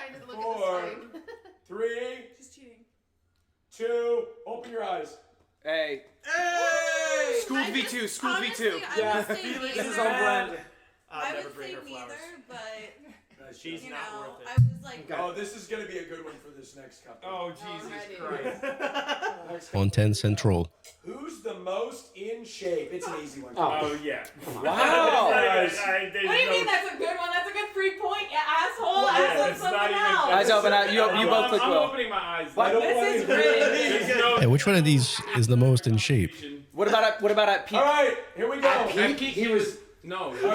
trying to look Four. at the screen. 3, She's cheating. 2, open your eyes. Hey. Hey! School V2, school V2. Yeah, This is on brand. I would say neither, but She's you not know, worth it. I was like, Oh, this is gonna be a good one for this next couple. Oh, Jesus Christ. Next couple. Content Central. Who's the most in shape? It's an easy one. Oh yeah. Wow. Guys. what do you mean that's a good one? That's a good free point, you asshole. Yeah, Ask it's someone not even- else. Eyes open out. You both click I'm well. opening my eyes. I don't want This is to- great. There's no- Hey, which one of these is the most in shape? What about at peak? All right, here we go. At peak, he was no. Our next- No.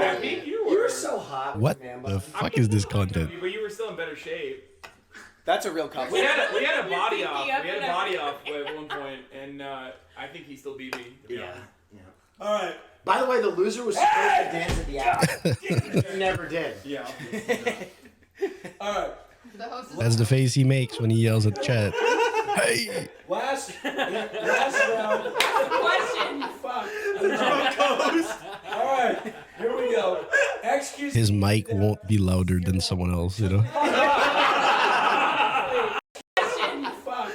At peak, you were. You're so hot. What man, the fuck is this content? But you were still in better shape. That's a real We compliment. had a body You're off. thinking We had a of body off at one point, and I think he still beat me. To be honest. All right. By the way, the loser was supposed to dance at the apple. He never did. Yeah. All right. The host is That's the face he makes when he yells at chat. Hey! Last round. Question. Fuck. All right. Here we go. Excuse His mic won't be louder than someone else, you know? Fuck.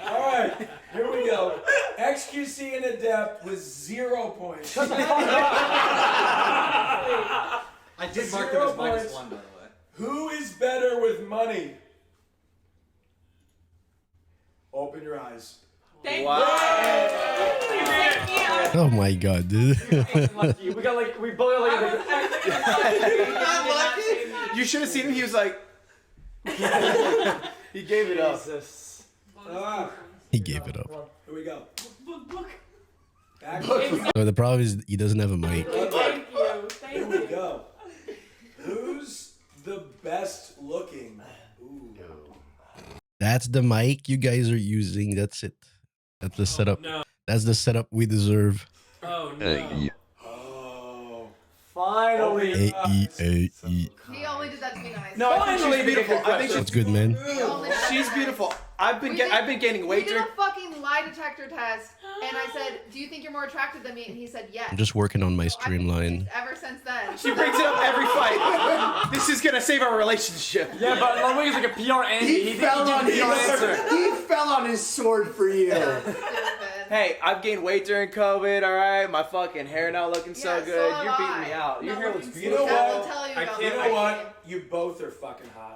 All right. Here we go. XQC and Adept with 0 points. I did mark them as -1, by the way. Who is better with money? Open your eyes. Thank Wow. you. Oh my god, dude. We got like, we both I You should have seen him. He was like, he gave it up. Ah, He gave it up. here we go. Book. Back So the problem is he doesn't have a mic. Thank you. Here Thank we you. go. Who's the best looking? Ooh. That's the mic you guys are using. That's it. That's the setup. No. That's the setup we deserve. Oh no. Oh. Finally. A-E-A-E. He only did that to be nice. No, I think she's beautiful. I think That's good, man. He only did she's that. beautiful. I've been gaining We weight did during. a fucking lie detector test, and I said, "Do you think you're more attractive than me?" And he said, "Yes." I'm just working on my So I've been streamline. confused ever since then. She brings it up every fight. This is gonna save our relationship. Yeah, but Ludwig is like a PR Andy. He fell on his sword for you. Stupid. Hey, I've gained weight during COVID. All right, my fucking hair not looking so Yeah, so good. have You're beating I. me out. Your Not hair looks looking beautiful. You know I will what? tell you I about can't- You my know what? game. You both are fucking hot.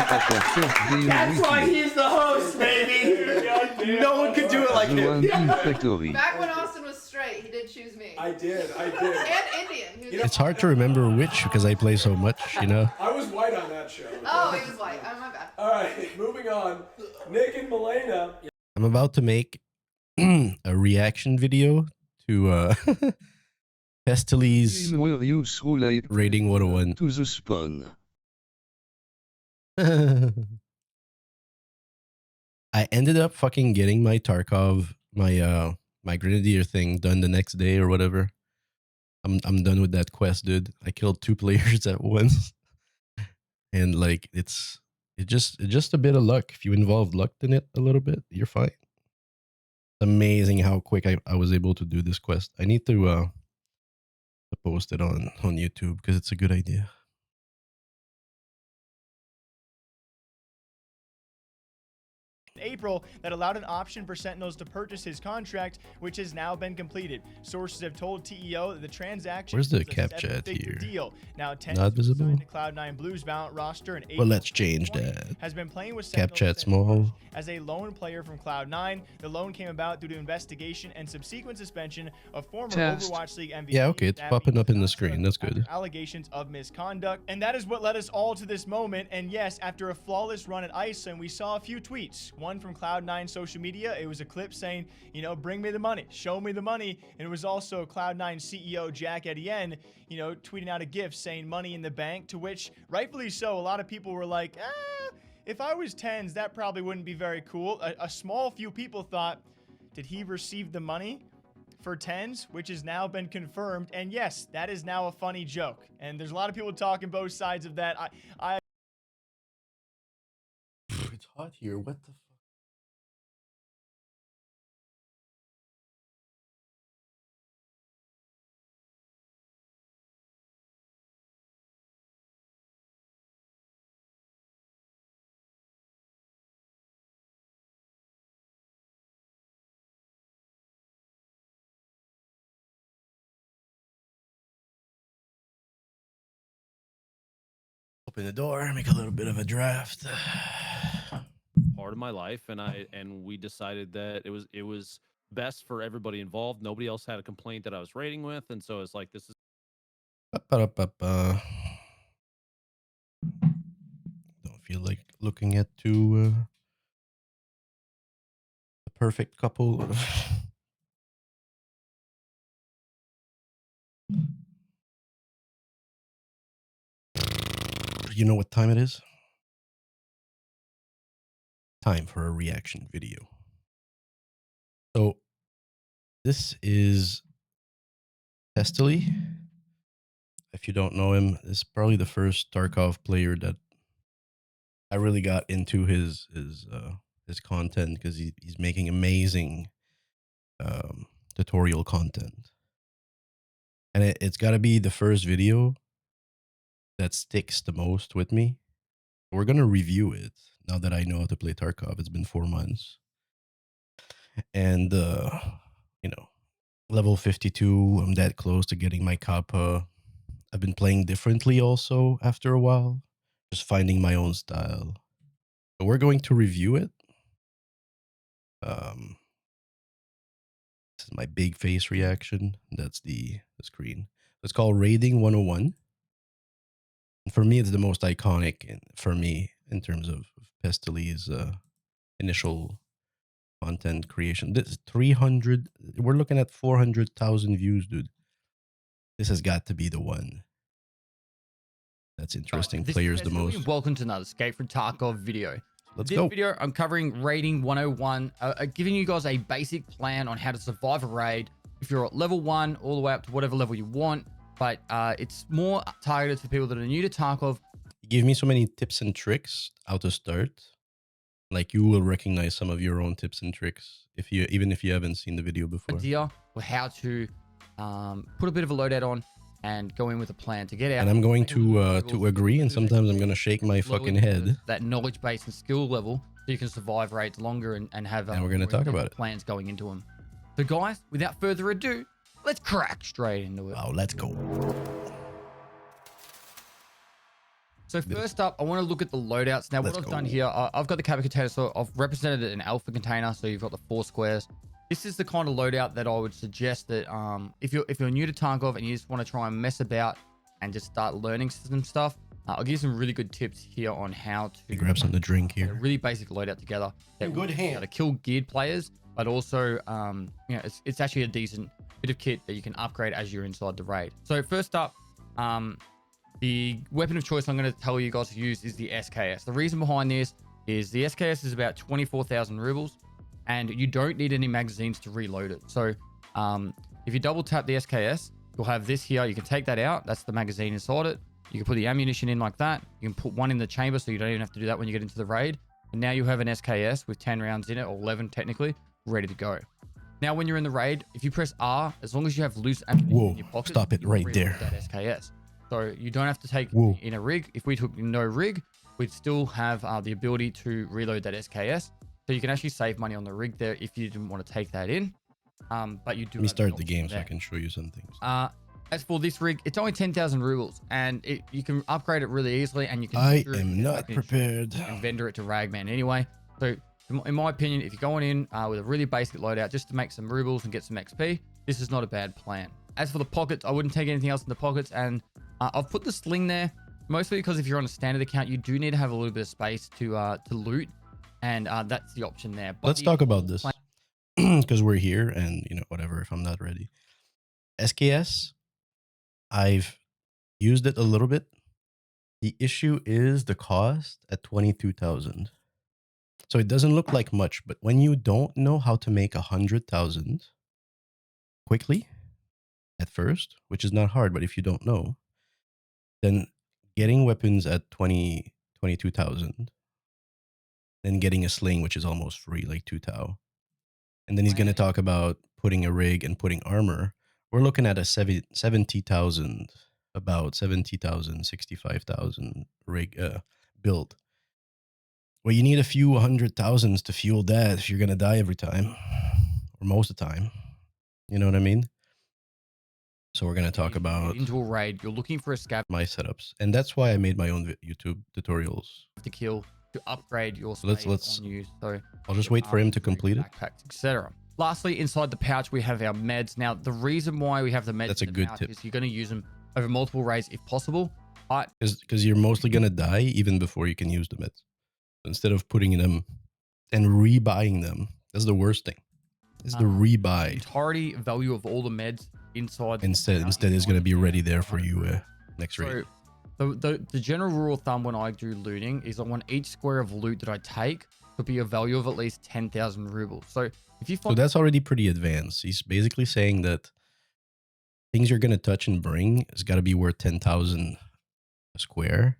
That's why he's the host, baby. No one could do it like him. Back when Austin was straight, he did choose me. I did. And Indian. He was It's hard to remember which because I play so much, you know? I was white on that show. Oh, he was white. Oh, my bad. All right, moving on. Nick and Milena. I'm about to make a reaction video to Pestily's Will you relate rating 101. to the spawn? I ended up fucking getting my Tarkov, my Grenadier thing done the next day or whatever. I'm done with that quest, dude. I killed 2 players at once. And like it's just a bit of luck. If you involve luck in it a little bit, you're fine. It's amazing how quick I was able to do this quest. I need to post it on YouTube because it's a good idea. April that allowed an option for Sentinels to purchase his contract, which has now been completed. Sources have told TEO that the transaction Where's the was a cap chat seven-figure here? deal. Now, Not visible. signed to Cloud9 Blues Bound roster in April. Well, let's change 2020, that. Has been playing with Cap Sentinels chat since small. March as a lone player from Cloud9. The loan came about due to investigation and subsequent suspension of former Test. Overwatch League MVP. Yeah, okay, it's Abby popping up in the Costa screen. That's good. after allegations of misconduct. And that is what led us all to this moment. And yes, after a flawless run at Iceland, we saw a few tweets. One from Cloud9 social media. It was a clip saying, you know, bring me the money, show me the money. And it was also Cloud9 CEO Jack Etienne, you know, tweeting out a GIF saying money in the bank, to which, rightfully so, a lot of people were like, if I was tens, that probably wouldn't be very cool. A small few people thought, did he receive the money for tens, which has now been confirmed? And yes, that is now a funny joke. And there's a lot of people talking both sides of that. It's hot here. What the fuck? Open the door, make a little bit of a draft. Part of my life, and we decided that it was best for everybody involved. Nobody else had a complaint that I was raiding with, and so it's like this is. Don't feel like looking at the perfect couple. You know what time it is? Time for a reaction video. So this is Pestily. If you don't know him, this is probably the first Tarkov player that I really got into his content, because he's making amazing tutorial content, and it's got to be the first video that sticks the most with me. We're gonna review it now that I know how to play Tarkov. It's been 4 months, and you know, level 52. I'm that close to getting my kappa. I've been playing differently also after a while, just finding my own style. So we're going to review it. This is my big face reaction. That's the screen. It's called Raiding 101. And for me, it's the most iconic for me in terms of Pestyly's initial content creation. This 300. We're looking at 400,000 views, dude. This has got to be the one that's interesting players the most. Welcome to another Escape from Tarkov video. Let's This go. video, I'm covering Raiding 101, giving you guys a basic plan on how to survive a raid if you're at level 1 all the way up to whatever level you want. But it's more targeted for people that are new to Tarkov. You give me so many tips and tricks how to start. Like, you will recognize some of your own tips and tricks even if you haven't seen the video before. Idea for how to put a bit of a loadout on and go in with a plan to get out. And I'm going to agree, and sometimes I'm going to shake my fucking head. That knowledge base and skill level so you can survive raids longer and have And we're going to talk about it. plans going into them. So guys, without further ado, let's crack straight into it. Wow, let's go. So first up, I want to look at the loadouts. Now, what I've done here, I've got the Kappa container, so I've represented it in alpha container. So you've got the 4 squares. This is the kind of loadout that I would suggest that if you're new to Tarkov and you just want to try and mess about and just start learning some stuff, I'll give you some really good tips here on how to grab something to drink get a here. really basic loadout together. That Good hand. to kill geared players, but also you know, it's actually a decent bit of kit that you can upgrade as you're inside the raid. So first up, the weapon of choice I'm going to tell you guys to use is the SKS. The reason behind this is the SKS is about 24,000 rubles, and you don't need any magazines to reload it. So if you double tap the SKS, you'll have this here. You can take that out. That's the magazine inside it. You can put the ammunition in like that. You can put one in the chamber, so you don't even have to do that when you get into the raid. And now you have an SKS with 10 rounds in it, or 11 technically, ready to go. Now, when you're in the raid, if you press R, as long as you have loose ammunition in your pocket, stop it right there. That SKS. So you don't have to take Whoa. in a rig. If we took no rig, we'd still have the ability to reload that SKS. So you can actually save money on the rig there if you didn't want to take that in. But you do. Let me have start an the option game so there. I can show you some things. As for this rig, it's only 10,000 rubles, and you can upgrade it really easily, and you can. I am not prepared. And vendor it to Ragman anyway. So, in my opinion, if you're going in with a really basic loadout just to make some rubles and get some XP, this is not a bad plan. As for the pockets, I wouldn't take anything else in the pockets, and I've put the sling there mostly because if you're on a standard account, you do need to have a little bit of space to loot, and that's the option there. But Let's talk about this because we're here, and you know, whatever. If I'm not ready, SKS, I've used it a little bit. The issue is the cost at 22,000. So it doesn't look like much, but when you don't know how to make 100,000 quickly at first, which is not hard, but if you don't know, then getting weapons at 22,000, then getting a sling, which is almost free, like 2 tau. And then he's going to talk about putting a rig and putting armor. We're looking at a 70,000, about 70,000, 65,000 rig build. Well, you need a few 100,000s to fuel that if you're going to die every time, or most of the time. You know what I mean? So we're gonna talk about into a raid. You're looking for a scav my setups, and that's why I made my own YouTube tutorials. to kill to upgrade your So let's- space on you. So I'll just wait for him to complete it. backpacks, etc. Lastly, inside the pouch we have our meds. Now, the reason why we have the meds That's a in the good pouch tip. is you're going to use them over multiple raids if possible. But Because you're mostly gonna die even before you can use the meds. Instead of putting them and rebuying them, that's the worst thing. Is the the rebuy. entirety value of all the meds inside the Instead pouch is gonna be on ready there for you next raid. So the general rule of thumb when I do looting is I want each square of loot that I take to be a value of at least 10,000 rubles. So if you So find that's already pretty advanced. He's basically saying that things you're gonna touch and bring has got to be worth 10,000 a square.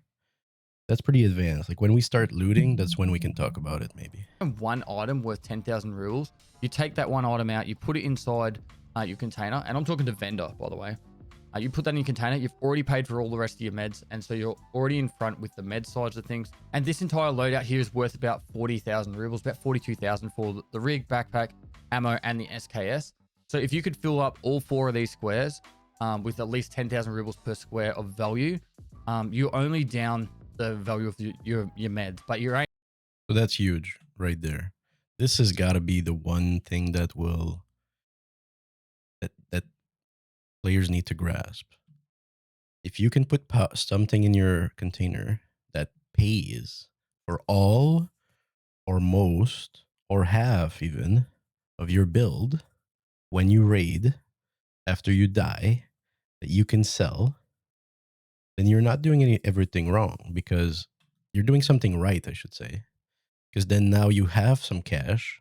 That's pretty advanced. Like when we start looting, that's when we can talk about it. Maybe one item worth 10,000 rubles, you take that one item out, you put it inside your container, and I'm talking to vendor, by the way. You put that in your container, you've already paid for all the rest of your meds, and so you're already in front with the med sides of things. And this entire loadout here is worth about 40,000 rubles, about 42,000 for the rig, backpack, ammo, and the SKS. So if you could fill up all 4 of these squares with at least 10,000 rubles per square of value, you're only down the value of your meds, but you're ain't. so. That's huge right there. This has got to be the one thing that will that players need to grasp. If you can put something in your container that pays for all or most or half even of your build when you raid after you die that you can sell, then you're not doing everything wrong, because you're doing something right, I should say. Because then now you have some cash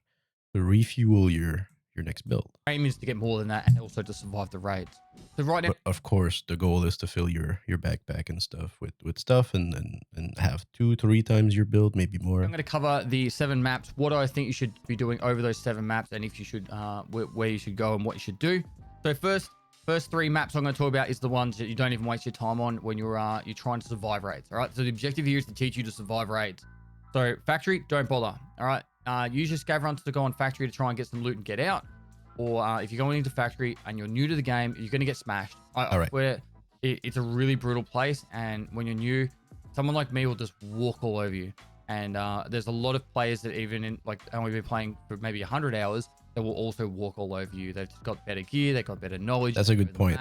to refuel your next build. Aim is to get more than that and also to survive the raids. So right now, But of course, the goal is to fill your backpack and stuff with stuff and have 2-3 times your build, maybe more. I'm going to cover the 7 maps, what I think you should be doing over those 7 maps, and if you should, where you should go and what you should do. So first 3 maps I'm going to talk about is the ones that you don't even waste your time on when you're trying to survive raids. All right. So the objective here is to teach you to survive raids. So factory, don't bother. All right. Use your scav runs to go on factory to try and get some loot and get out. Or if you're going into factory and you're new to the game, you're going to get smashed. I swear, it's a really brutal place. And when you're new, someone like me will just walk all over you. And there's a lot of players that even in only been playing for maybe 100 hours, that will also walk all over you. They've got better gear, they've got better knowledge. That's a good point.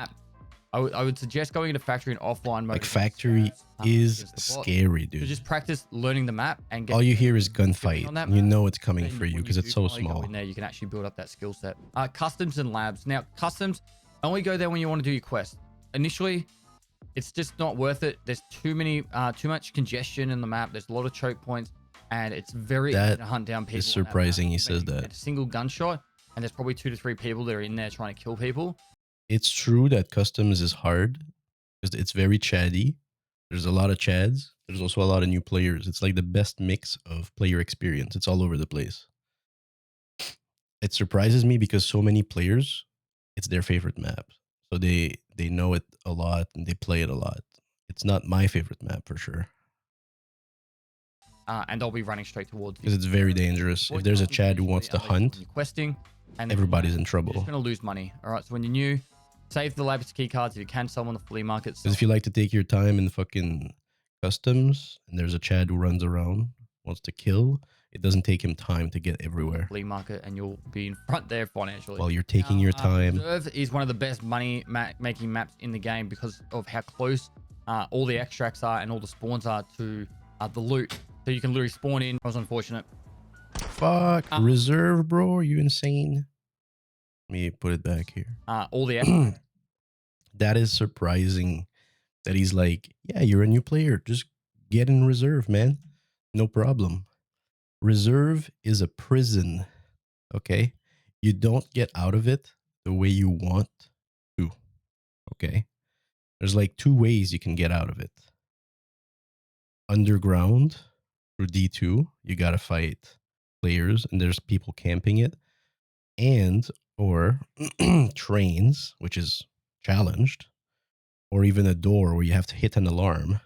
I would suggest going into factory and offline mode. Like factory is scary, dude. So just practice learning the map and get all you hear is gunfight. You know it's coming for you because it's so small. In there, you can actually build up that skill set. Customs and labs. Now, customs only go there when you want to do your quest. Initially, it's just not worth it. There's too much congestion in the map. There's a lot of choke points, and it's very easy to hunt down people. It's surprising he says that. A single gunshot, and there's probably 2 to 3 people that are in there trying to kill people. It's true that customs is hard because it's very chatty. There's a lot of chads. There's also a lot of new players. It's like the best mix of player experience. It's all over the place. It surprises me because so many players, it's their favorite map. So they know it a lot and they play it a lot. It's not my favorite map for sure. And they'll be running straight towards you. Because it's very dangerous. If there's a chad who wants to hunt, questing, and everybody's in trouble. You're just going to lose money. All right. So when you're new, save the labs key cards if you can. Sell them on the flea market. Because if you like to take your time in fucking customs and there's a chad who runs around, wants to kill, it doesn't take him time to get everywhere. Flea market, and you'll be in front there financially. While you're taking your time. Reserve is one of the best money making maps in the game because of how close all the extracts are and all the spawns are to the loot. So you can literally spawn in. That was unfortunate. Fuck. Reserve, bro. Are you insane? Let me put it back here. All the extracts. That is surprising that he's like, yeah, you're a new player. Just get in reserve, man. No problem. Reserve is a prison. Okay? You don't get out of it the way you want to. Okay? There's like 2 ways you can get out of it. Underground through D2, you got to fight players and there's people camping it. And or trains, which is challenged, or even a door where you have to hit an alarm,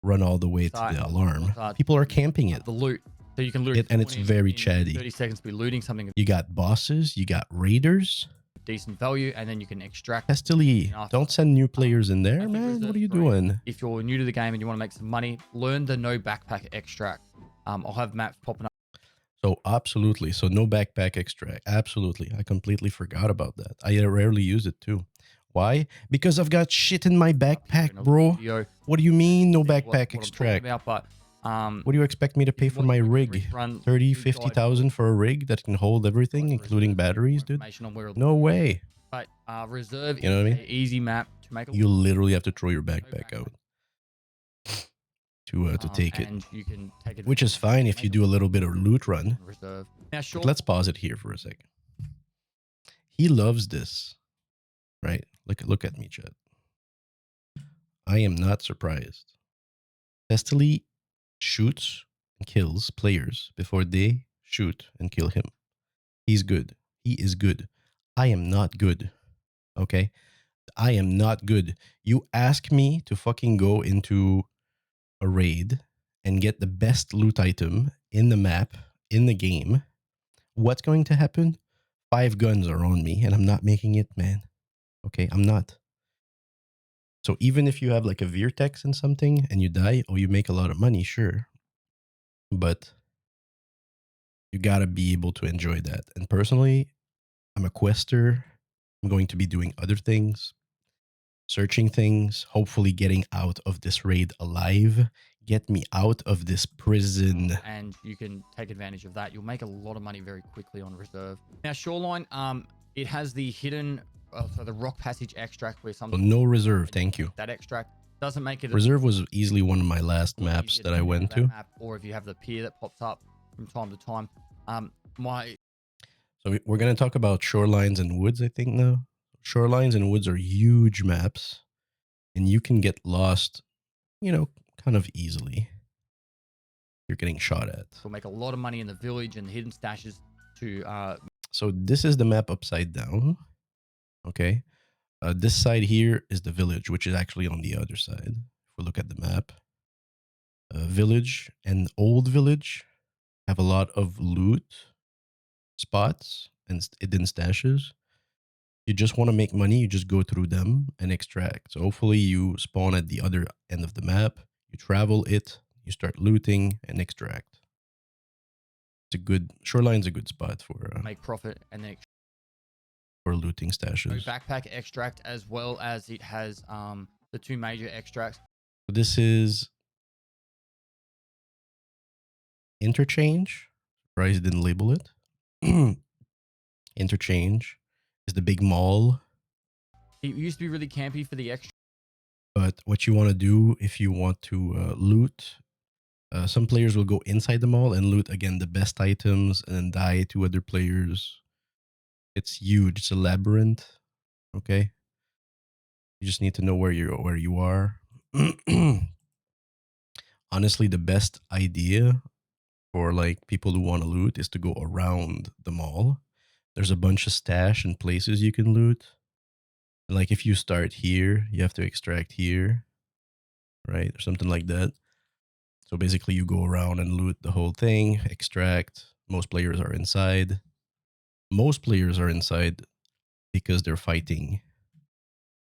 run all the way to the alarm. People are camping it. The loot. So you can literally and it's very chatty. 30 seconds to be looting something. You got bosses, you got raiders, decent value, and then you can extract. Pestily, enough. don't send new players in I there, think man. reserve What are you 3. doing? If you're new to the game and you want to make some money, learn the no backpack extract. I'll have maps popping up. So absolutely. So no backpack extract. Absolutely. I completely forgot about that. I rarely use it too. Why? Because I've got shit in my backpack, bro. What do you mean no backpack extract? But What do you expect me to pay for my rig? 30, 50,000 for a rig that can hold everything, including batteries, dude? No way. But reserve You know what I mean? an easy map to make. You literally have to throw your backpack out to take it. And you can take it. Which is fine if you do a little bit of loot run. Reserve. Now, sure. Let's pause it here for a second. He loves this, right? Look at me, Chad. I am not surprised. Pestily shoots and kills players before they shoot and kill him. He's good. He is good. I am not good. Okay? I am not good. You ask me to fucking go into a raid and get the best loot item in the map, in the game. What's going to happen? 5 guns are on me and I'm not making it, man. Okay, I'm not. So even if you have like a Vertex and something and you die, you make a lot of money, sure. But you gotta be able to enjoy that. And personally, I'm a quester. I'm going to be doing other things, searching things, hopefully getting out of this raid alive. Get me out of this prison. And you can take advantage of that. You'll make a lot of money very quickly on reserve. Now, Shoreline, it has the hidden, so the rock passage extract where some. So no reserve, thank you. That extract doesn't make it. Reserve was easily one of my last maps that I went to. Map, or if you have the pier that pops up from time to time. So we're going to talk about shorelines and woods, I think, now. Shorelines and woods are huge maps, and you can get lost, you know, kind of easily. You're getting shot at. We'll make a lot of money in the village and the hidden stashes to... So this is the map upside down. Okay. This side here is the village, which is actually on the other side. If we look at the map. Village and old village have a lot of loot spots and hidden stashes. You just want to make money, you just go through them and extract. So hopefully you spawn at the other end of the map, you travel it, you start looting and extract. It's a good, Shoreline's a good spot for make profit and then for looting stashes. Backpack extract, as well as it has the 2 major extracts. So this is interchange. Surprised didn't label it. Interchange is the big mall. It used to be really campy for the extra. But what you want to do if you want to loot, some players will go inside the mall and loot again the best items and then die to other players. It's huge. It's a labyrinth. Okay. You just need to know where you are. Honestly, the best idea for like people who want to loot is to go around the mall. There's a bunch of stash and places you can loot. Like if you start here, you have to extract here, right? Or something like that. So basically you go around and loot the whole thing, extract. Most players are inside. Most players are inside because they're fighting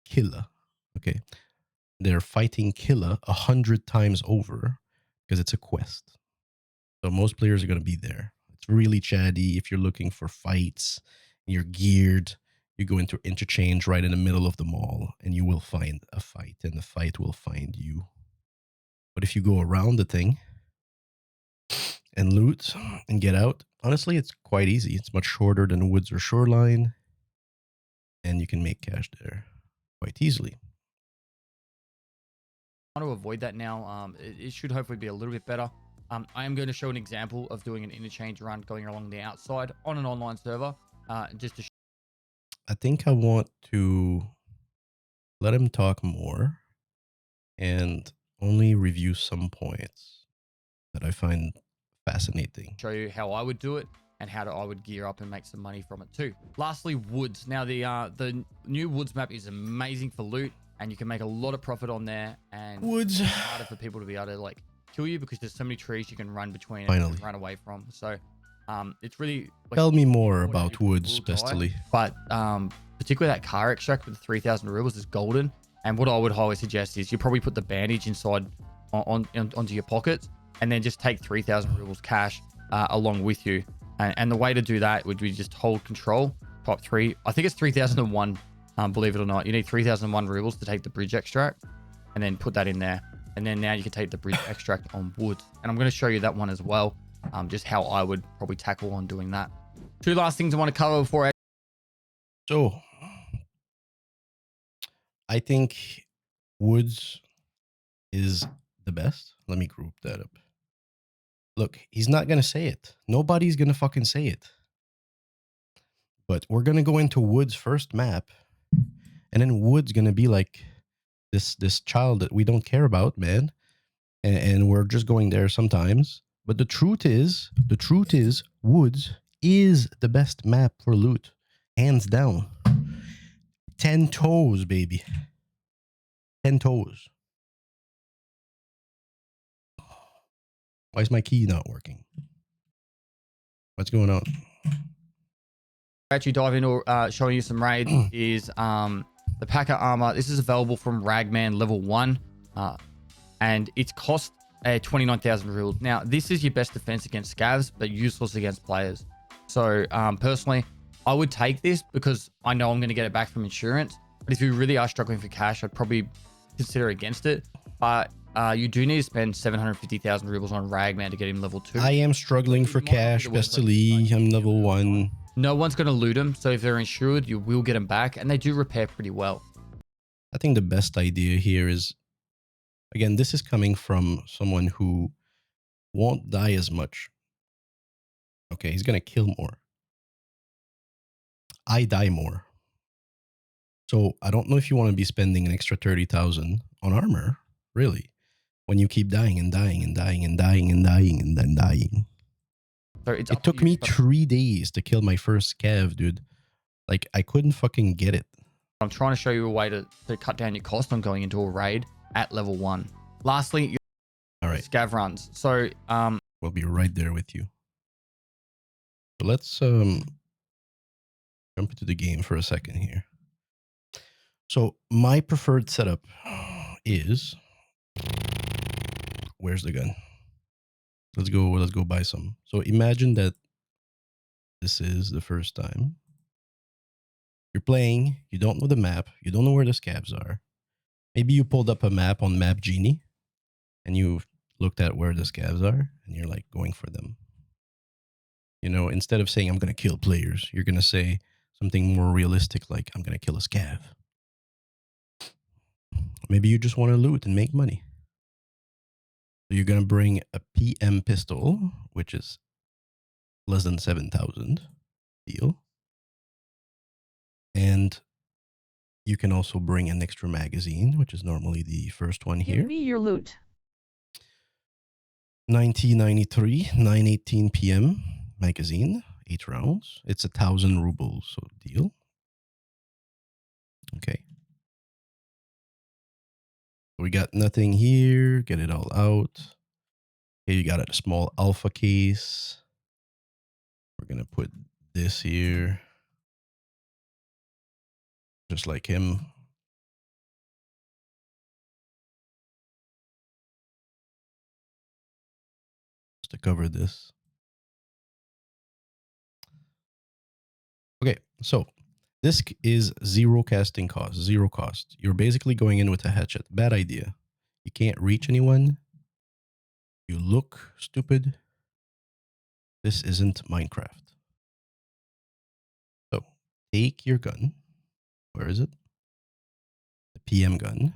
Killa. Okay. They're fighting Killa 100 times over because it's a quest. So most players are going to be there. It's really chatty. If you're looking for fights, you're geared, you go into interchange right in the middle of the mall and you will find a fight and the fight will find you. But if you go around the thing and loot and get out, honestly, it's quite easy. It's much shorter than woods or shoreline and you can make cash there quite easily. I want to avoid that now. It should hopefully be a little bit better. I am going to show an example of doing an interchange run going along the outside on an online server. Just to I think I want to let him talk more and only review some points that I find fascinating. show you how I would do it and how I would gear up and make some money from it too. Lastly, woods. Now the new woods map is amazing for loot and you can make a lot of profit on there. And woods, it's harder for people to be able to like kill you because there's so many trees you can run between Finally. and run away from. So It's really Tell me more important about if you woods, will die, Pestily. But particularly that car extract with the 3,000 rubles is golden. And what I would highly suggest is you probably put the bandage inside onto your pockets, and then just take 3,000 rubles cash along with you. And the way to do that would be just hold control, type 3. I think it's 3,001. Believe it or not, you need 3,001 rubles to take the bridge extract, and then put that in there. And then now you can take the bridge extract on wood. And I'm going to show you that one as well. Just how I would probably tackle on doing that. Two last things I want to cover before I... So, I think woods is the best. Let me group that up. Look, he's not going to say it. Nobody's going to fucking say it. But we're going to go into woods first map. And then wood's going to be like this child that we don't care about, man. And we're just going there sometimes. But the truth is, woods is the best map for loot. Hands down. 10 toes, baby. 10 toes. Why is my key not working? What's going on? actually dive into showing you some raids is the Packer armor. This is available from Ragman level 1, and it's cost 29,000 rubles. Now, this is your best defense against scavs, but useless against players. So personally, I would take this because I know I'm going to get it back from insurance. But if you really are struggling for cash, I'd probably consider against it. But you do need to spend 750,000 rubles on Ragman to get him level 2. I am struggling for cash, Pestily. I'm level 1. No one's going to loot them, so if they're insured, you will get them back, and they do repair pretty well. I think the best idea here is, again, this is coming from someone who won't die as much. Okay, he's going to kill more. I die more. So I don't know if you want to be spending an extra 30,000 on armor, really, when you keep dying and dying and dying and dying and dying and then dying. So it took me 3 days to kill my first scav, dude. Like, I couldn't fucking get it. I'm trying to show you a way to cut down your cost on going into a raid at level 1. Lastly, your all right, scav runs. So we'll be right there with you. So let's jump into the game for a second here. So my preferred setup is, where's the gun? Let's go buy some. So imagine that this is the first time you're playing, you don't know the map, you don't know where the scavs are. Maybe you pulled up a map on Map Genie and you looked at where the scavs are and you're like going for them. You know, instead of saying I'm going to kill players, you're going to say something more realistic like I'm going to kill a scav. Maybe you just want to loot and make money. So you're going to bring a PM pistol, which is less than 7,000. Deal. And you can also bring an extra magazine, which is normally the first one here. Give me your loot. 1993, 918 PM magazine, 8 rounds. It's 1,000 rubles, so deal. Okay. We got nothing here. Get it all out. Okay, you got a small alpha case. We're going to put this here. Just like him. Just to cover this. Okay, so this is zero casting cost, 0 cost. You're basically going in with a hatchet. Bad idea. You can't reach anyone. You look stupid. This isn't Minecraft. So take your gun. Where is it? The PM gun.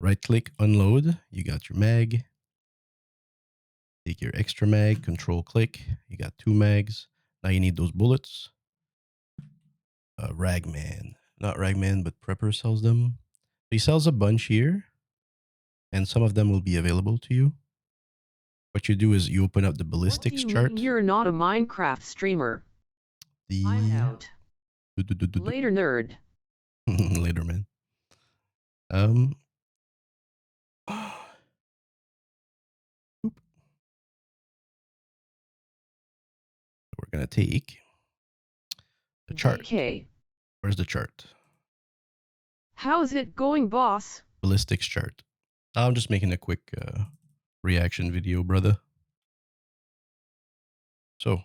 Right click, unload. You got your mag. Take your extra mag, control click. You got 2 mags. Now you need those bullets. Ragman. Not Ragman, but Prepper sells them. He sells a bunch here. And some of them will be available to you. What you do is you open up the ballistics chart. You're not a Minecraft streamer. I'm out. Later, nerd. Later, man. gonna take the chart. DK. Where's the chart? How's it going, boss? Ballistics chart. I'm just making a quick reaction video, brother. So,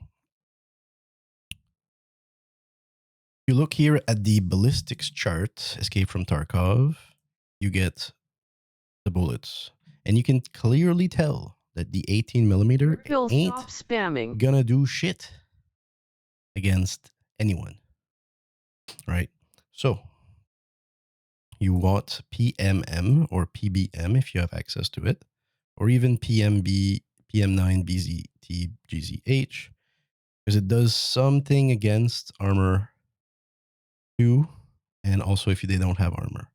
you look here at the ballistics chart, Escape from Tarkov, you get the bullets. And you can clearly tell that the 18 millimeter ain't Stop spamming. gonna do shit against anyone. Right? So, you want PMM or PBM if you have access to it, or even PMB, PM9, BZT, GZH, because it does something against armor 2, and also if they don't have armor.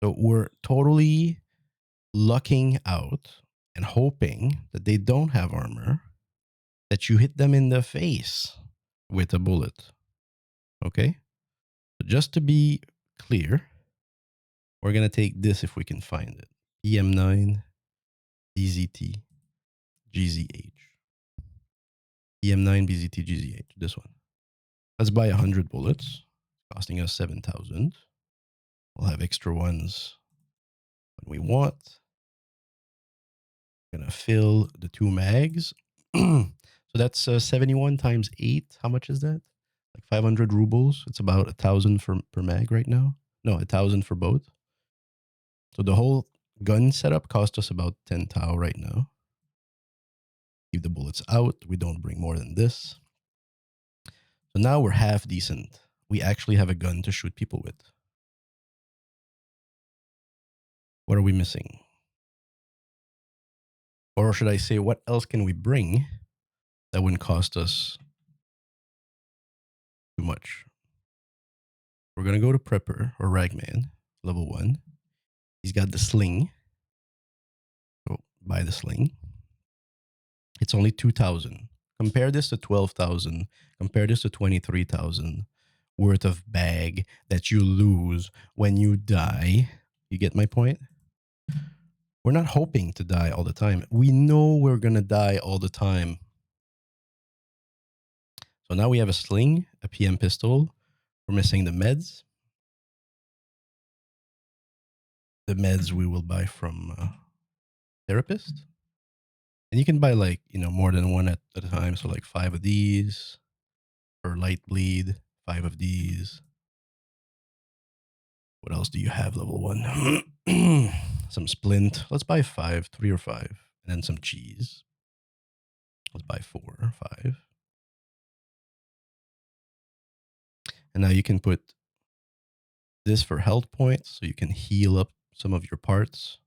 So we're totally lucking out and hoping that they don't have armor, that you hit them in the face with a bullet. Okay? So just to be clear, we're going to take this if we can find it. PM9, BZT, GZH. PM9, BZT, GZH. This one. Let's buy 100 bullets, costing us 7,000. We'll have extra ones when we want. Gonna fill the 2 mags. So that's 71 times 8. How much is that? Like 500 rubles. It's about 1,000 per mag right now. No, 1,000 for both. So the whole gun setup cost us about 10 tau right now. Keep the bullets out. We don't bring more than this. So now we're half decent. We actually have a gun to shoot people with. What are we missing? Or should I say, what else can we bring that wouldn't cost us too much? We're going to go to Prepper or Ragman, level 1. He's got the sling. So buy the sling. It's only 2,000. Compare this to 12,000. Compare this to 23,000 worth of bag that you lose when you die. You get my point? We're not hoping to die all the time. We know we're going to die all the time. So now we have a sling, a PM pistol. We're missing the meds. The meds we will buy from therapist. And you can buy like, more than one at a time. So like 5 of these for light bleed, 5 of these. What else do you have level 1? Some splint. Let's buy 5, 3 or 5. And then some cheese. Let's buy 4 or 5. And now you can put this for health points so you can heal up some of your parts.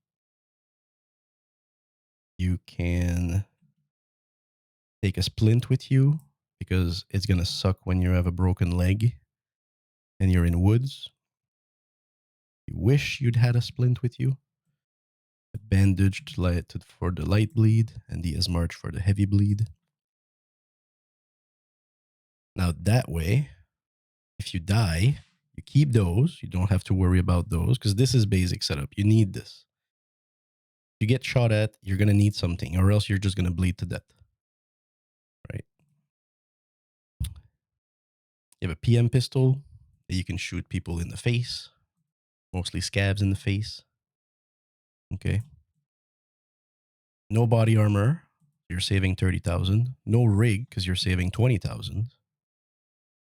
You can take a splint with you because it's going to suck when you have a broken leg and you're in woods. You wish you'd had a splint with you. A bandage for the light bleed and the Esmarch for the heavy bleed. Now that way, if you die, you keep those. You don't have to worry about those because this is basic setup. You need this. You get shot at, you're going to need something or else you're just going to bleed to death. Right? You have a PM pistol that you can shoot people in the face. Mostly scavs in the face. Okay. No body armor. You're saving 30,000. No rig because you're saving 20,000.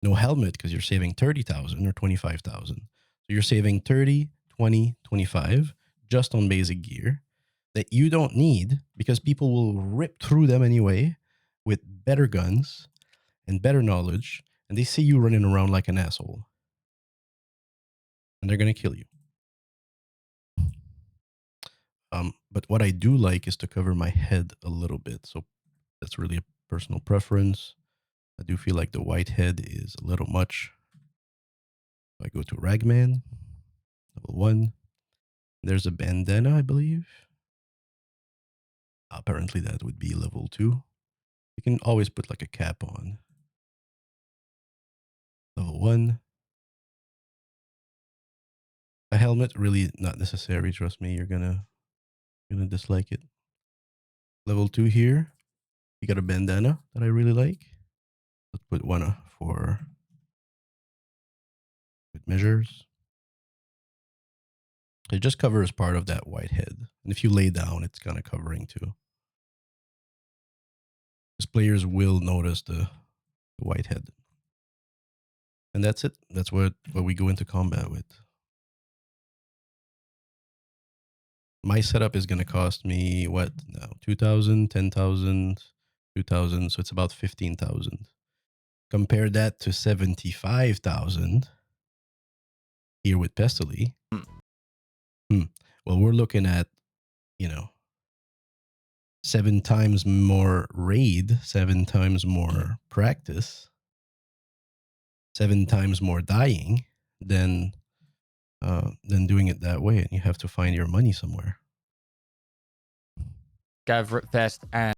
No helmet because you're saving 30,000 or 25,000. So you're saving 30, 20, 25 just on basic gear that you don't need because people will rip through them anyway with better guns and better knowledge. And they see you running around like an asshole. And they're going to kill you. But what I do like is to cover my head a little bit. So that's really a personal preference. I do feel like the white head is a little much. I go to Ragman, level 1. There's a bandana, I believe. Apparently that would be level 2. You can always put like a cap on. Level 1. A helmet, really not necessary, trust me. You're gonna dislike it. Level 2 here. You got a bandana that I really like. Let's put one for good measures. It just covers part of that white head. And if you lay down, it's kind of covering too. Because players will notice the white head. And that's it. That's what we go into combat with. My setup is going to cost me, what now? 2,000, 10,000, 2,000. So it's about 15,000. Compare that to 75,000 here with Pestily. Well, we're looking at, 7 times more raid, 7 times more practice, 7 times more dying than doing it that way. And you have to find your money somewhere. Scav vest and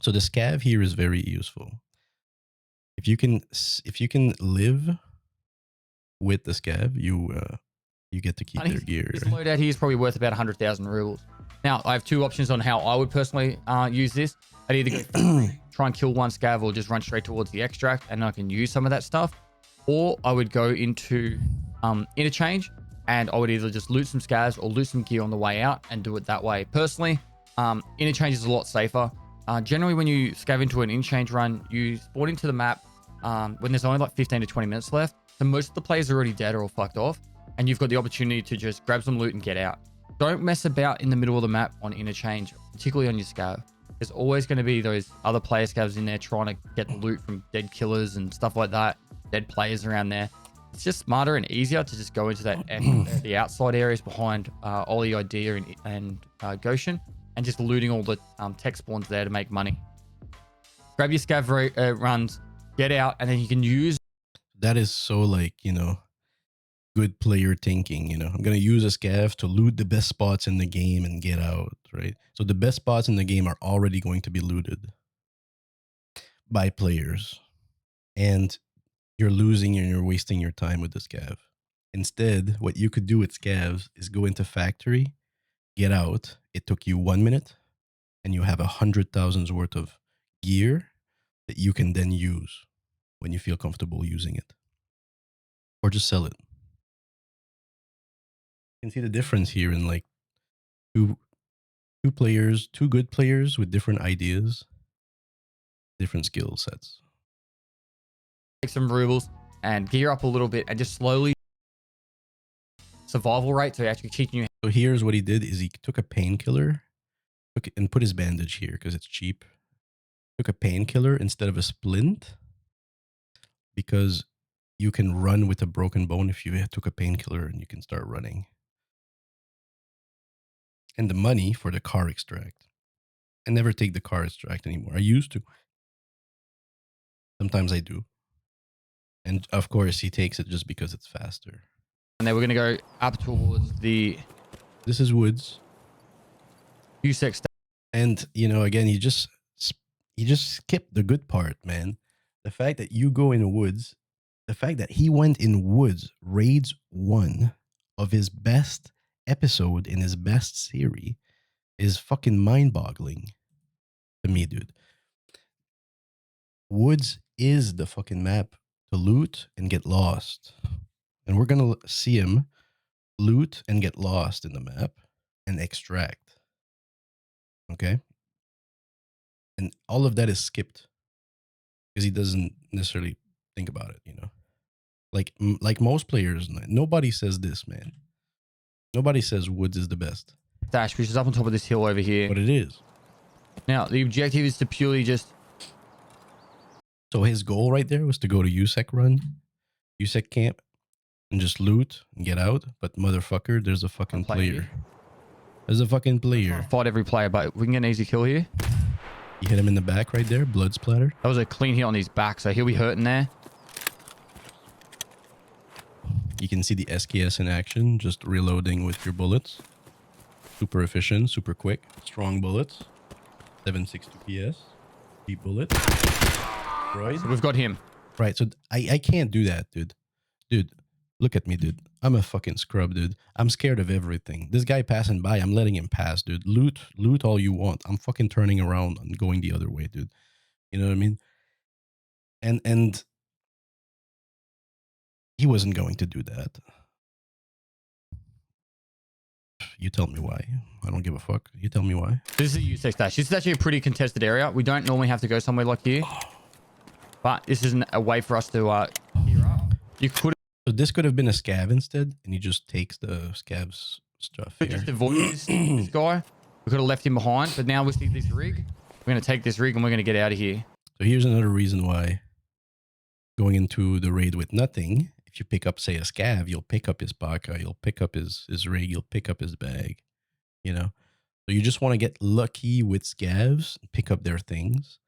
so the scav here is very useful. If you can live with the scav, you get to keep their gear. This loadout here is probably worth about 100,000 rubles. Now, I have 2 options on how I would personally use this. I'd either go try and kill one scav or just run straight towards the extract and I can use some of that stuff. Or I would go into interchange and I would either just loot some scavs or loot some gear on the way out and do it that way. Personally, interchange is a lot safer. Generally, when you scav into an interchange run, you spawn into the map when there's only like 15 to 20 minutes left. So most of the players are already dead or all fucked off. And you've got the opportunity to just grab some loot and get out. Don't mess about in the middle of the map on interchange, particularly on your scav. There's always going to be those other player scavs in there trying to get the loot from dead killers and stuff like that. Dead players around there. It's just smarter and easier to just go into the outside areas behind Oli Idea and Goshen and just looting all the tech spawns there to make money. Grab your scav runs, get out, and then you can use. That is so like, good player thinking. I'm going to use a scav to loot the best spots in the game and get out, right? So the best spots in the game are already going to be looted by players. And you're losing and you're wasting your time with the scav. Instead, what you could do with scavs is go into factory, get out. It took you 1 minute and you have 100,000 worth of gear that you can then use when you feel comfortable using it. Or just sell it. You can see the difference here in like two players, 2 good players with different ideas, different skill sets. Take some rubles and gear up a little bit and just slowly survival rate to actually keeping you. So here's what he did is he took a painkiller and put his bandage here because it's cheap. Took a painkiller instead of a splint because you can run with a broken bone if you took a painkiller and you can start running. And the money for the car extract. I never take the car extract anymore. I used to. Sometimes I do. And of course, he takes it just because it's faster. And then we're going to go up towards the... This is woods. USEC. And, again, you just skip the good part, man. The fact that you go in the woods, the fact that he went in woods, raids 1 of his best episode in his best series is fucking mind-boggling to me, dude. Woods is the fucking map to loot and get lost. And we're going to see him loot and get lost in the map and extract. Okay? And all of that is skipped because he doesn't necessarily think about it, Like most players, nobody says this, man. Nobody says woods is the best. Dash, which is up on top of this hill over here. But it is. Now, the objective is to purely just... So his goal right there was to go to USEC run, USEC camp, and just loot and get out. But motherfucker, there's a fucking player. There's a fucking player. Fight every player, but we can get an easy kill here. You hit him in the back right there, blood splatter. That was a clean hit on his back, so he'll be hurting there. You can see the SKS in action, just reloading with your bullets. Super efficient, super quick, strong bullets. 762 PS. Deep bullet. Right. So we've got him. Right. So I can't do that, dude. Dude, look at me, dude. I'm a fucking scrub, dude. I'm scared of everything. This guy passing by, I'm letting him pass, dude. Loot all you want. I'm fucking turning around and going the other way, dude. You know what I mean? And he wasn't going to do that. You tell me why. I don't give a fuck. You tell me why. This is a USEC stash. This is actually a pretty contested area. We don't normally have to go somewhere like here. But this isn't a way for us to gear up. You could So this could have been a scav instead, and he just takes the scavs stuff here. just avoid this guy. We could have left him behind, but now we see this rig. We're going to take this rig and we're going to get out of here. So here's another reason why going into the raid with nothing, if you pick up, say, a scav, you'll pick up his baka, you'll pick up his rig, you'll pick up his bag, you know? So you just want to get lucky with scavs, pick up their things.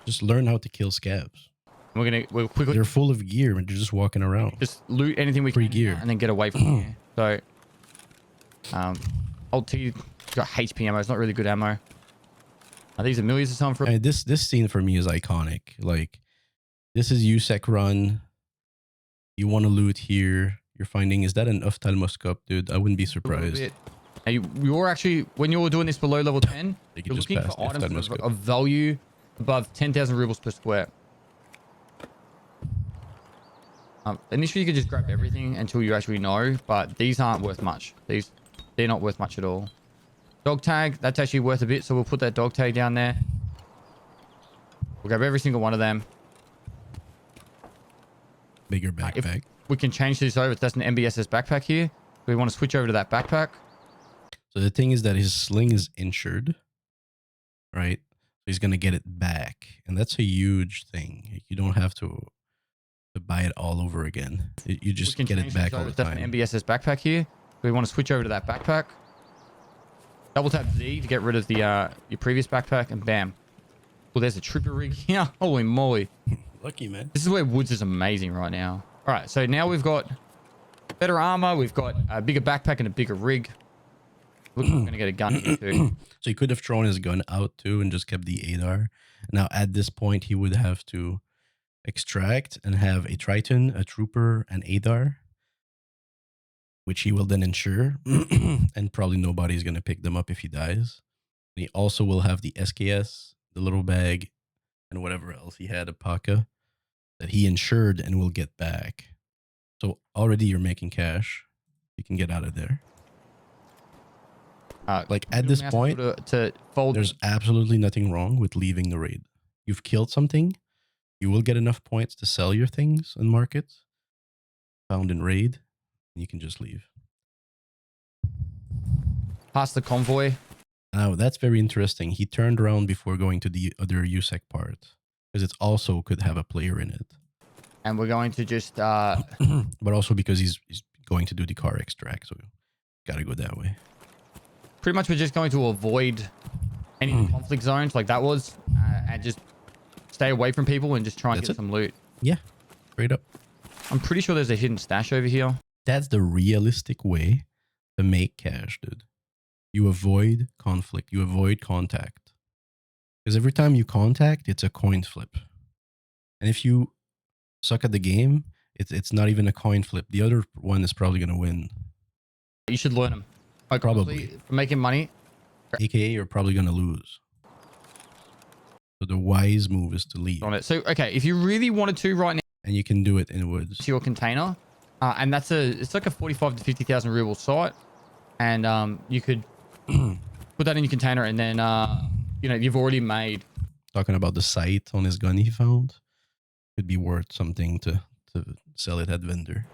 Just learn how to kill scavs. We'll quickly... They're full of gear and they're just walking around. Just loot anything we Free can gear. and then get away from here. So, Alt T got HP ammo. It's not really good ammo. These are millions of time for... This scene for me is iconic. Like, this is USEC run. You want to loot here. You're finding, is that an ophthalmoscope, dude? I wouldn't be surprised. You're actually, when you're doing this below level 10, you're looking for items of value above 10,000 rubles per square. Initially, you could just grab everything until you actually know, but these aren't worth much. They're not worth much at all. Dog tag, that's actually worth a bit, so we'll put that dog tag down there. We'll grab every single one of them. Bigger backpack. We can change this over. That's an MBSS backpack here. We want to switch over to that backpack. So the thing is that his sling is insured, right? He's going to get it back. And that's a huge thing. You don't have to buy it all over again. You just get it back all the time. That's an MBSS backpack here. We want to switch over to that backpack. Double tap Z to get rid of the your previous backpack, and bam. Well, there's a trooper rig here. Holy moly. Lucky, man. This is where Woods is amazing right now. All right, so now we've got better armor. We've got a bigger backpack and a bigger rig. We're going to get a gun here too. So he could have thrown his gun out too and just kept the ADAR. Now at this point, he would have to extract and have a Triton, a trooper, and ADAR, which he will then insure. And probably nobody's going to pick them up if he dies. And he also will have the SKS, the little bag, and whatever else he had, a Paka, that he insured and will get back. So already you're making cash. You can get out of there. Like at this point, there's absolutely nothing wrong with leaving the raid. You've killed something. You will get enough points to sell your things in markets. Found in raid. And you can just leave. Past the convoy. Now that's very interesting. He turned around before going to the other USEC part. Because it also could have a player in it. And we're going to just... but also because he's going to do the car extract. So gotta go that way. Pretty much we're just going to avoid any conflict zones like that was. And just stay away from people and just try and get some loot. Yeah, straight up. I'm pretty sure there's a hidden stash over here. That's the realistic way to make cash, dude. You avoid conflict. You avoid contact. Because every time you contact, it's a coin flip. And if you suck at the game, it's not even a coin flip. The other one is probably going to win. You should learn them. Like, probably. For making money. AKA, you're probably going to lose. So the wise move is to leave. On it. So, okay, if you really wanted to right now. And you can do it in woods. To your container. And it's like a 45 to 50,000 ruble site. And you could put that in your container and then, you know, you've already made. Talking about the site on his gun he found. Could be worth something to sell it at vendor.